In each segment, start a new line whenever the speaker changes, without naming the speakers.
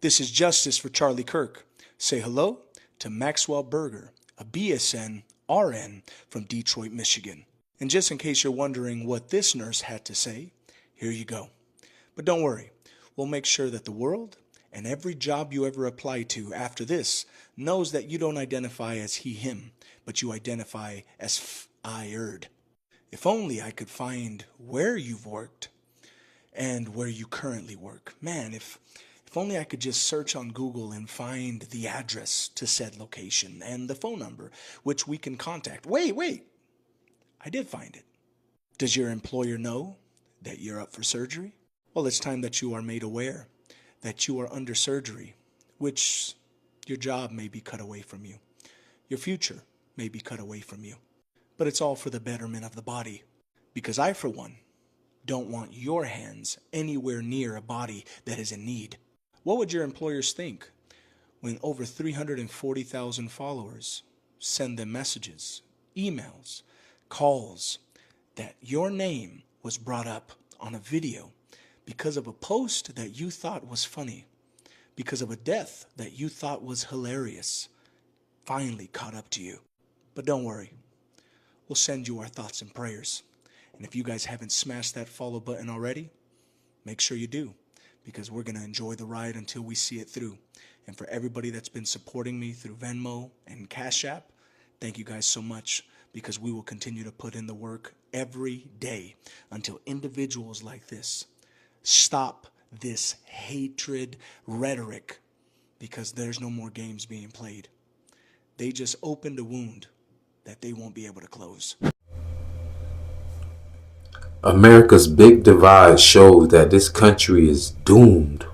This is Justice for Charlie Kirk. Say hello to Maxwell Berger, a BSN RN from Detroit, Michigan. And just in case you're wondering what this nurse had to say, here you go. But don't worry, we'll make sure that the world and every job you ever apply to after this knows that you don't identify as he, him, but you identify as fired. If only I could find where you've worked and where you currently work. Man, if only I could just search on Google and find the address to said location and the phone number, which we can contact. Wait, I did find it. Does your employer know that you're up for surgery? Well, it's time that you are made aware that you are under surgery, which your job may be cut away from you. Your future may be cut away from you. But it's all for the betterment of the body. Because I, for one, don't want your hands anywhere near a body that is in need. What would your employers think when over 340,000 followers send them messages, emails, calls that your name was brought up on a video because of a post that you thought was funny, because of a death that you thought was hilarious, finally caught up to you? But don't worry, we'll send you our thoughts and prayers. And if you guys haven't smashed that follow button already, make sure you do, because we're going to enjoy the ride until we see it through. And for everybody that's been supporting me through Venmo and CashApp, thank you guys so much, because we will continue to put in the work every day until individuals like this stop this hatred rhetoric, because there's no more games being played. They just opened a wound that they won't be able to close.
America's big divide shows that this country is doomed.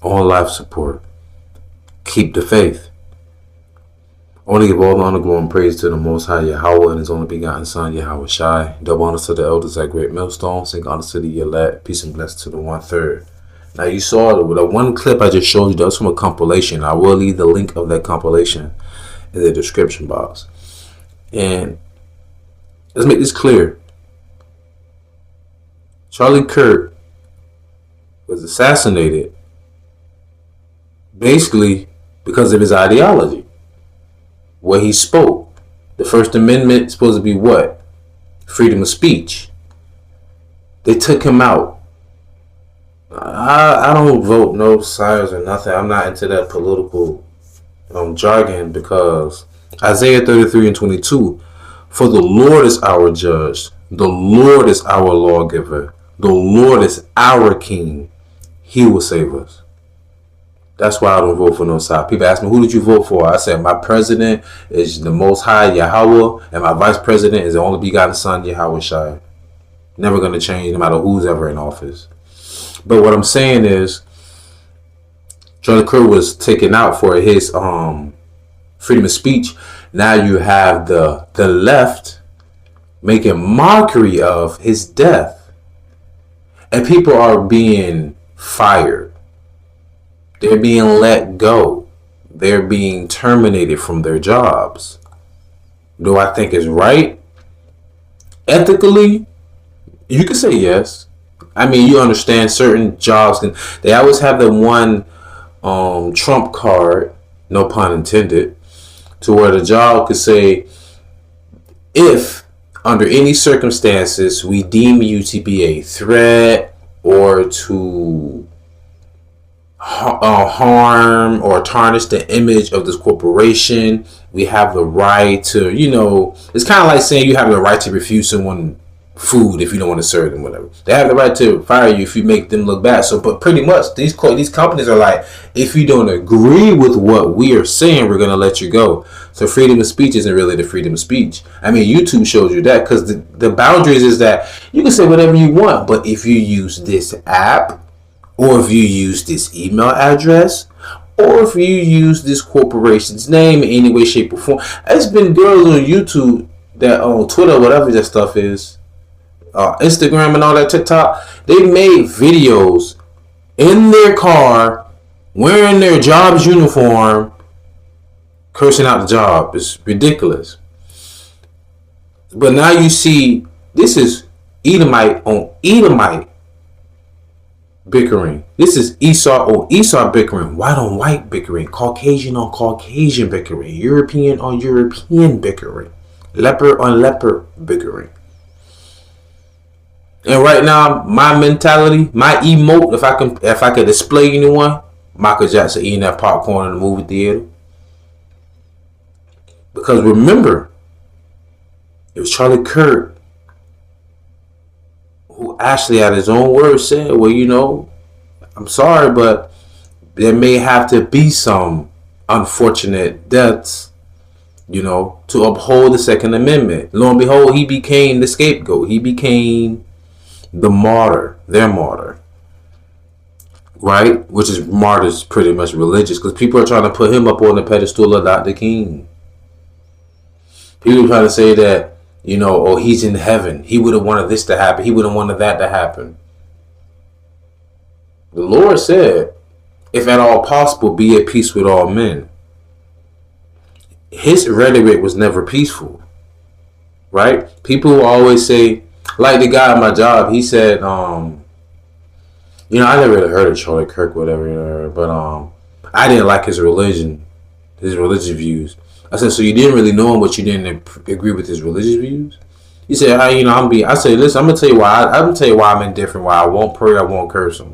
On life support. Keep the faith. I want to give all the honor, glory, and praise to the Most High Yahawah and His only begotten Son, YAHAWASHI. Double honor to the elders at Great Millstone. Sing honor to the elect. Peace and blessings to the 1/3. Now you saw the one clip I just showed you. That was from a compilation. I will leave the link of that compilation in the description box. And let's make this clear. Charlie Kirk was assassinated basically because of his ideology. What he spoke. The First Amendment is supposed to be what? Freedom of speech. They took him out. I don't vote no sides or nothing. I'm not into that political jargon, because Isaiah 33:22, for the Lord is our judge. The Lord is our lawgiver. The Lord is our king. He will save us. That's why I don't vote for no side. People ask me, who did you vote for? I said, my president is the Most High Yahawah, and my vice president is the only begotten Son, YAHAWASHI. Never going to change, no matter who's ever in office. But what I'm saying is, Charlie Kirk was taken out for his freedom of speech. Now you have the left making mockery of his death. And people are being fired. They're being let go. They're being terminated from their jobs. Do I think it's right? Ethically, you can say yes. I mean, you understand certain jobs they always have the one trump card, no pun intended, to where the job could say, if under any circumstances we deem you to be a threat or to harm or tarnish the image of this corporation, we have the right to, it's kind of like saying you have the right to refuse someone food if you don't want to serve them, whatever. They have the right to fire you if you make them look bad. So, but pretty much these companies are like, if you don't agree with what we are saying, we're going to let you go. So freedom of speech isn't really the freedom of speech. I mean, YouTube shows you that, because the boundaries is that you can say whatever you want, but if you use this app, or if you use this email address, or if you use this corporation's name in any way, shape, or form. It's been girls on YouTube, that on Twitter, whatever that stuff is, Instagram and all that, TikTok, they made videos in their car wearing their job's uniform, cursing out the job. It's ridiculous. But now you see, this is Edomite on Edomite bickering. This is Esau or Esau bickering, white on white bickering, Caucasian on Caucasian bickering, European on European bickering, leper on leper bickering. And right now, my mentality, my emote, if I could display anyone, Michael Jackson eating that popcorn in the movie theater. Because remember, it was Charlie Kirk who actually, at his own words, said, well, you know, I'm sorry, but there may have to be some unfortunate deaths, you know, to uphold the Second Amendment. Lo and behold, he became the scapegoat. He became the martyr, their martyr. Right? Which is, martyr's pretty much religious, because people are trying to put him up on the pedestal of Dr. King. People are trying to say that, you know, oh, he's in heaven. He would have wanted this to happen. He would have wanted that to happen. The Lord said, if at all possible, be at peace with all men. His rhetoric was never peaceful. Right? People always say, like the guy at my job, he said, you know, I never really heard of Charlie Kirk, whatever, but I didn't like his religion, his religious views. I said, so you didn't really know him, but you didn't agree with his religious views? He said, you know, I said, listen, I'm gonna tell you why. I'm gonna tell you why I'm indifferent. Why I won't pray, I won't curse him.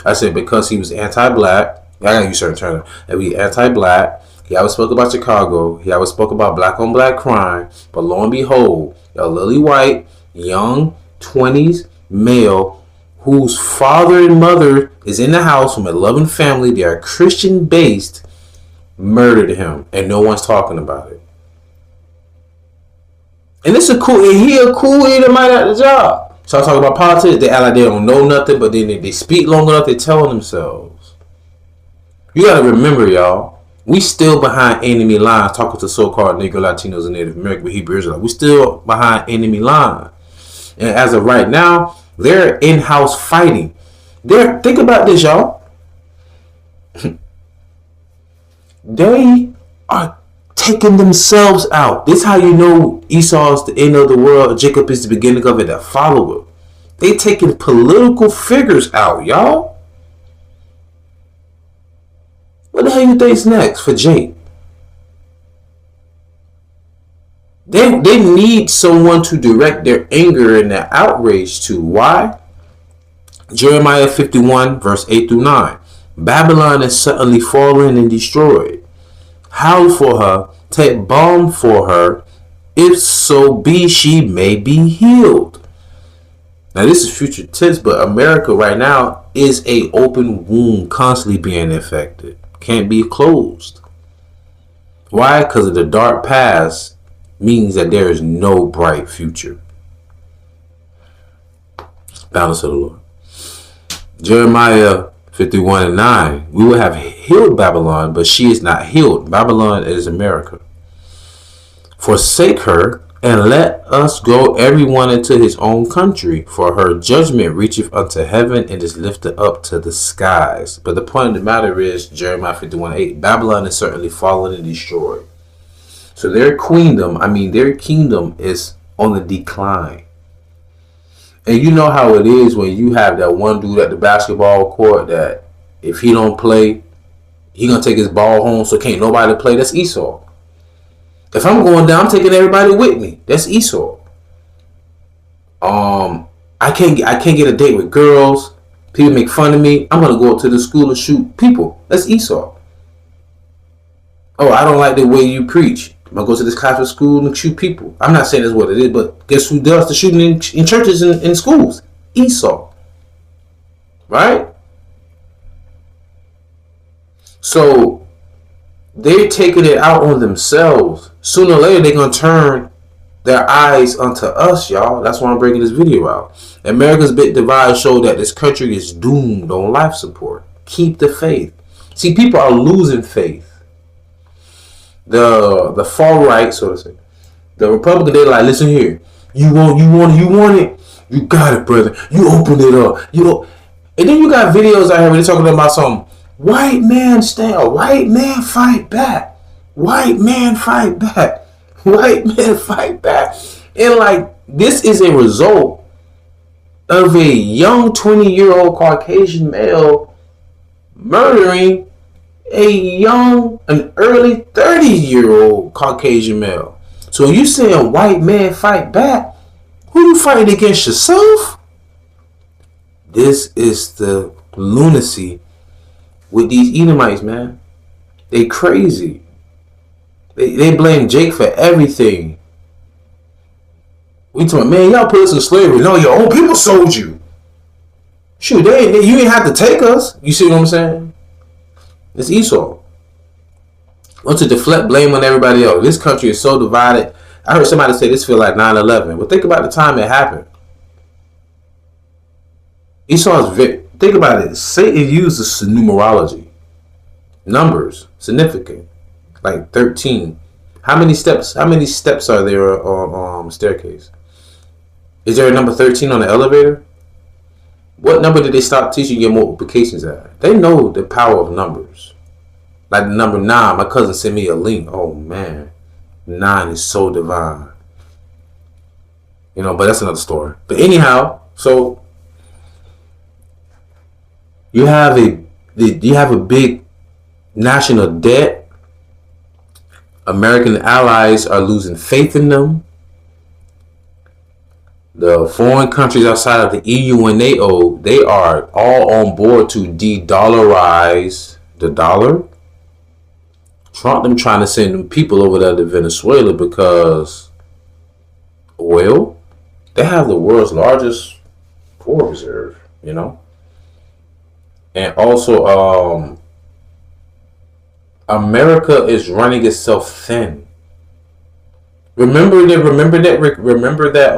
I said because he was anti-black. I gotta use certain terms. And he anti-black. He always spoke about Chicago. He always spoke about black on black crime. But lo and behold, a lily white, young, 20s male, whose father and mother is in the house from a loving family. They are Christian based. Murdered him, and no one's talking about it. And this is cool. He a cool Edomite at the job. So I talk about politics. They act like they don't know nothing, but then they speak long enough. They tell themselves. You gotta remember, y'all. We still behind enemy lines. Talking to so-called Negro, Latinos, and Native American Hebrew Israelites. We still behind enemy line. And as of right now, they're in-house fighting. Think about this, y'all. They are taking themselves out. This is how you know Esau is the end of the world. Jacob is the beginning of it. That follower. They taking political figures out, y'all. What the hell you think's next for Jake? They need someone to direct their anger and their outrage to. Why? Jeremiah 51 verse 8 through 9. Babylon is suddenly fallen and destroyed. Howl for her, take balm for her, if so be she may be healed. Now this is future tense, but America right now is a open wound constantly being infected. Can't be closed. Why? Because of the dark past means that there is no bright future. Balance of the Lord. Jeremiah 51 and 9. We will have healed Babylon, but she is not healed. Babylon is America. Forsake her, and let us go everyone into his own country, for her judgment reacheth unto heaven and is lifted up to the skies. But the point of the matter is, Jeremiah 51:8, Babylon is certainly fallen and destroyed. So their kingdom is on the decline. And you know how it is when you have that one dude at the basketball court that if he don't play, he gonna take his ball home, so can't nobody play. That's Esau. If I'm going down, I'm taking everybody with me. That's Esau. I can't get a date with girls. People make fun of me. I'm gonna go up to the school and shoot people. That's Esau. Oh, I don't like the way you preach. I'm gonna go to this Catholic school and shoot people. I'm not saying that's what it is, but guess who does the shooting in churches and in schools? Esau. Right? So they're taking it out on themselves. Sooner or later, they're going to turn their eyes unto us, y'all. That's why I'm bringing this video out. America's Big Divide showed that this country is doomed on life support. Keep the faith. See, people are losing faith. The far right, so to say, the Republican, they're like, listen here, you want it, you got it, brother. You open it up, and then you got videos out here where they're talking about some white man stand, white man fight back, white man fight back, white man fight back, and like this is a result of a young 20-year-old Caucasian male murdering an early 30-year-old Caucasian male. So you saying white man fight back? Who you fighting against, yourself? This is the lunacy with these Edomites, man. They crazy. They blame Jake for everything. We talking, man, y'all put us in slavery. No, your own people sold you. Shoot, you ain't have to take us. You see what I'm saying? It's Esau. Want to deflect blame on everybody else. This country is so divided. I heard somebody say this feel like 9/11. But think about the time it happened. Think about it. Satan uses numerology. Numbers. Significant. Like 13. How many steps are there on staircase? Is there a number 13 on the elevator? What number did they stop teaching your multiplications at? They know the power of numbers. Like the number 9. My cousin sent me a link. Oh man. 9 is so divine. But that's another story. But anyhow, so you have a big national debt. American allies are losing faith in them. The foreign countries outside of the EU and NATO, they are all on board to de-dollarize the dollar. Trump them trying to send them people over there to Venezuela because oil. They have the world's largest oil reserve, And also, America is running itself thin. Remember that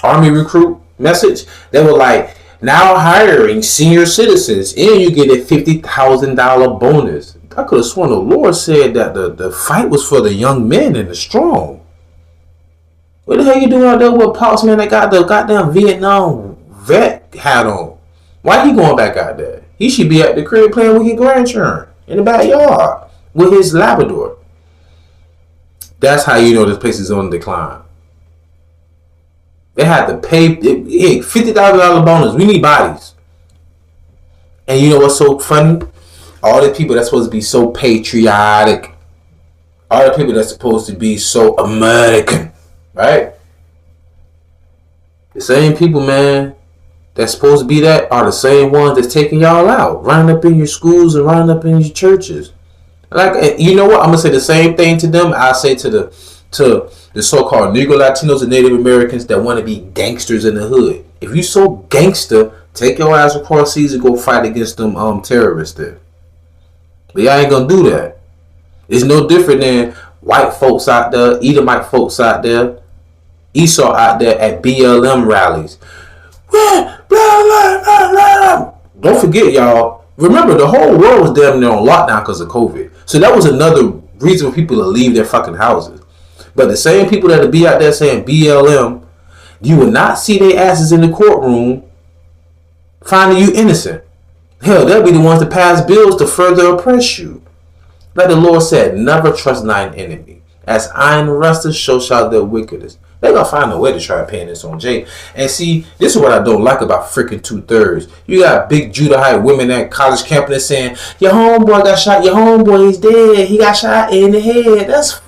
Army recruit message? They were like, now hiring senior citizens, and you get a $50,000 bonus. I could have sworn the Lord said that the fight was for the young men and the strong. What the hell you doing out there with Pops, man, that got the goddamn Vietnam vet hat on? Why he going back out there? He should be at the crib playing with his grandchildren in the backyard with his Labrador. That's how you know this place is on decline. They had to pay $50,000 bonus. We need bodies. And you know what's so funny? All the people that's supposed to be so patriotic, all the people that's supposed to be so American, right? The same people, man, that's supposed to be that are the same ones that's taking y'all out, running up in your schools and running up in your churches. Like, you know what? I'm gonna say the same thing to them. I say to the so-called Negro Latinos and Native Americans that want to be gangsters in the hood. If you so gangster, take your ass across seas and go fight against them terrorists there. But y'all ain't gonna do that. It's no different than white folks out there, Edomite folks out there, Esau out there at BLM rallies. Don't forget, y'all. Remember, the whole world was damn near on lockdown because of COVID. So that was another reason for people to leave their fucking houses. But the same people that'll be out there saying BLM, you will not see their asses in the courtroom finding you innocent. Hell, they'll be the ones to pass bills to further oppress you. Like the Lord said, never trust thine enemy. As iron rusteth, so shall their wickedness. They're going to find a way to try paying this on Jay. And see, this is what I don't like about freaking 2/3. You got big Judahite women at college campus saying, your homeboy got shot, your homeboy is dead, he got shot in the head. That's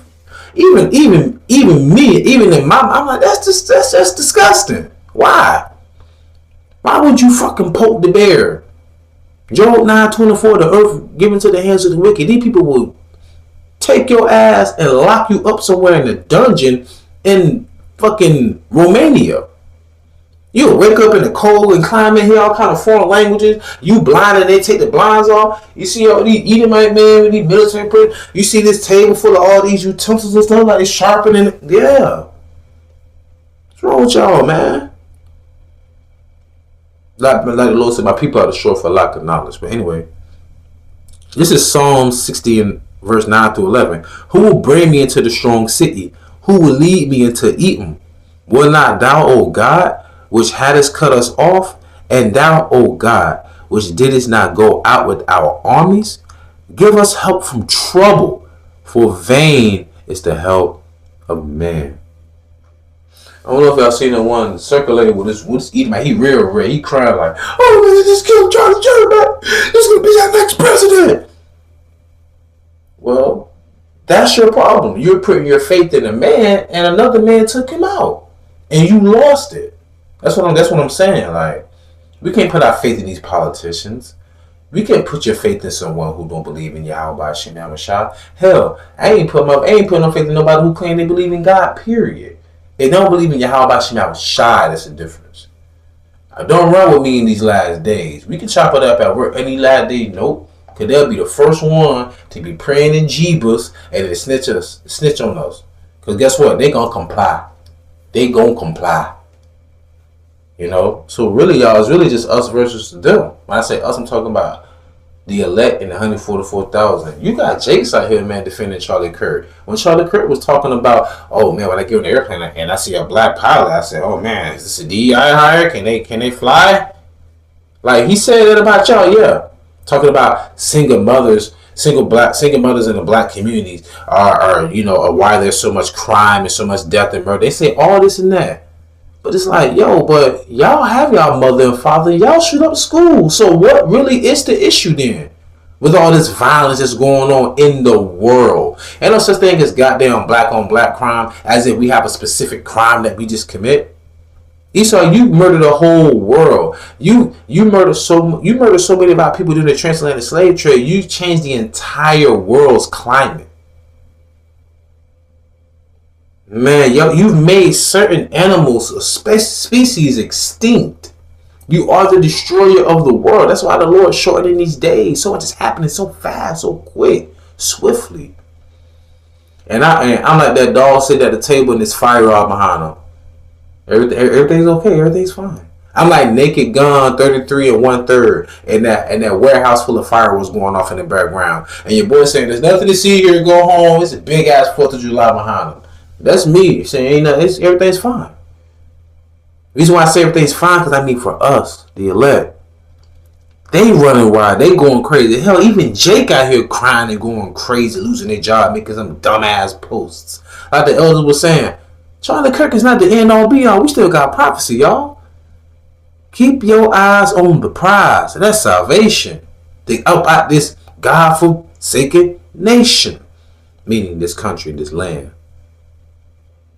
even me, even in my, I'm like, that's just disgusting. Why? Why would you fucking poke the bear? Job 9:24, the earth given to the hands of the wicked. These people will take your ass and lock you up somewhere in a dungeon in fucking Romania. You'll wake up in the cold and climb in here all kind of foreign languages. You blind and they take the blinds off. You see all these Edomite men with these military people. You see this table full of all these utensils and stuff like they sharpening it. Yeah. What's wrong with y'all, man? Like the Lord said, my people are destroyed for lack of knowledge. But anyway, this is Psalm 60 and verse 9 through 11. Who will bring me into the strong city? Who will lead me into Edom? Will not thou, O God, which hadst cut us off, and thou, O God, which didst not go out with our armies? Give us help from trouble, for vain is the help of man. I don't know if y'all seen the one circulating with this Edomite. He real red. He crying like, "Oh man, just kill Charlie back. This gonna be our next president." Well, that's your problem. You're putting your faith in a man, and another man took him out, and you lost it. That's what I'm saying. Like, we can't put our faith in these politicians. We can't put your faith in someone who don't believe in YAHAWASHI, YAHAWASHI. Hell, I ain't put no faith in nobody who claim they believe in God. Period. They don't believe in YAHAWASHI, YAHAWASHI. That's the difference. Don't run with me in these last days. We can chop it up at work any last day. Nope. Because they'll be the first one to be praying in Jeebus and they snitch on us. Because guess what? They gonna comply. They gonna comply. You know? So really, y'all, it's really just us versus them. When I say us, I'm talking about the elect and the 144,000. You got Jakes out here, man, defending Charlie Kirk. When Charlie Kirk was talking about, oh man, when I get on the airplane and I see a black pilot, I said, oh man, is this a DEI hire? Can they fly? Like he said that about y'all, yeah. Talking about single mothers in the black communities are why there's so much crime and so much death and murder. They say all this and that. But it's like, yo, but y'all have y'all mother and father. Y'all shoot up school. So what really is the issue then? With all this violence that's going on in the world. Ain't no such thing as goddamn black on black crime as if we have a specific crime that we just commit. Esau, you murdered the whole world. You murdered so many of our people during the transatlantic slave trade. You changed the entire world's climate. Man, you've made certain animals, species extinct. You are the destroyer of the world. That's why the Lord shortened these days. So much is happening so fast, so quick, swiftly. And I'm like that dog sitting at the table and there's fire all behind him. Everything's okay. Everything's fine. I'm like Naked Gun 33 and 1/3, and that warehouse full of fireworks going off in the background. And your boy saying, "There's nothing to see here. Go home." It's a big ass 4th of July behind him. That's me saying, everything's fine. The reason why I say everything's fine because I mean for us, the elect, they running wild. They going crazy. Hell, even Jake out here crying and going crazy, losing their job, making some dumbass posts. Like the elders was saying. Charlie Kirk is not the end all be all. We still got prophecy, y'all. Keep your eyes on the prize. And that's salvation. They up out this God-forsaken nation. Meaning this country, this land.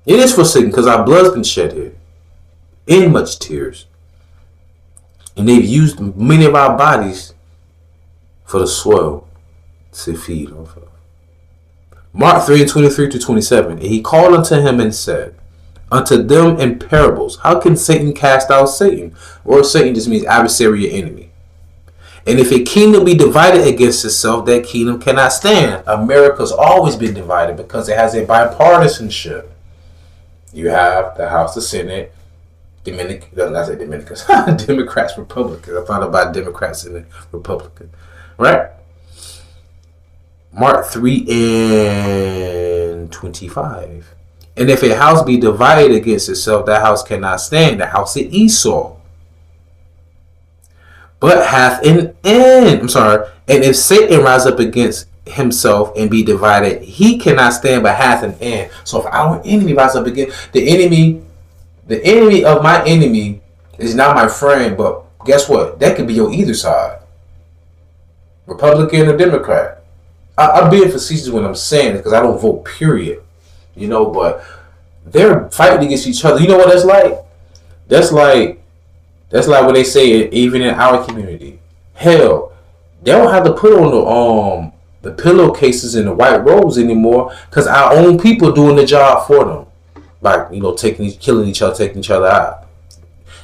It is forsaken because our blood's been shed here. In much tears. And they've used many of our bodies for the soil to feed off of. Mark 3:23-27. And he called unto him and said unto them in parables, how can Satan cast out Satan? Or Satan just means adversary or enemy. And if a kingdom be divided against itself, that kingdom cannot stand. America's always been divided because it has a bipartisanship. You have the House, the Senate, Dominicans, Democrats, Republicans. I thought about Democrats and Republicans, right? Mark 3:25. And if a house be divided against itself, that house cannot stand. The house of Esau. But hath an end. And if Satan rise up against himself and be divided, he cannot stand, but hath an end. So if our enemy rise up against the enemy of my enemy is not my friend, but guess what? That could be on either side. Republican or Democrat. I'm being facetious when I'm saying it because I don't vote, period. But they're fighting against each other. You know what that's like? That's like when they say it, even in our community. Hell, they don't have to put on the pillowcases and the white robes anymore because our own people doing the job for them. Like, killing each other, taking each other out.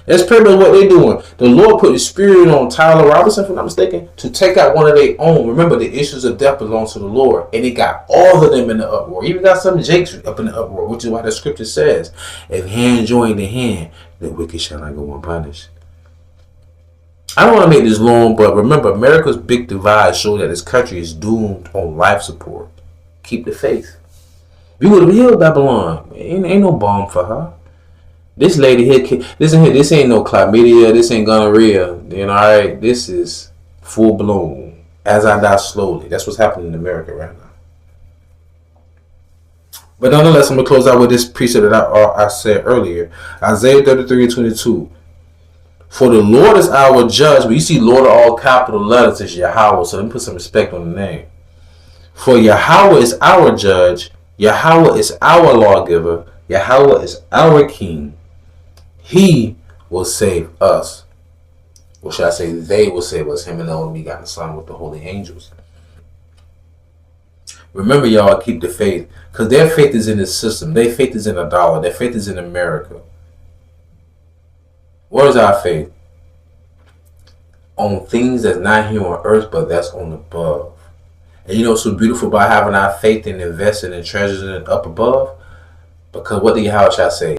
That's pretty much what they're doing. The Lord put His Spirit on Tyler Robinson, if I'm not mistaken, to take out one of their own. Remember, the issues of death belongs to the Lord. And it got all of them in the uproar. Even got some Jakes up in the uproar, which is why the scripture says, if hand join the hand, the wicked shall not go unpunished. I don't want to make this long, but remember, America's big divide showed that this country is doomed on life support. Keep the faith. We would have healed Babylon. Ain't no bomb for her. This lady here, listen here, this ain't no chlamydia, this ain't gonorrhea. Alright? This is full blown. As I die slowly. That's what's happening in America right now. But nonetheless, I'm going to close out with this precept that I said earlier. Isaiah 33:22. For the Lord is our judge. But you see Lord of all capital letters is Yahawah. So let me put some respect on the name. For Yahawah is our judge. Yahawah is our lawgiver. Yahawah is our king. He will save us. Or should I say they will save us. Him and the only begotten Son with the holy angels. Remember, y'all, keep the faith. Because their faith is in the system. Their faith is in a dollar. Their faith is in America. Where is our faith? On things that's not here on earth, but that's on above. And you know what's so beautiful about having our faith and investing in treasures up above? Because what did Yahawah say?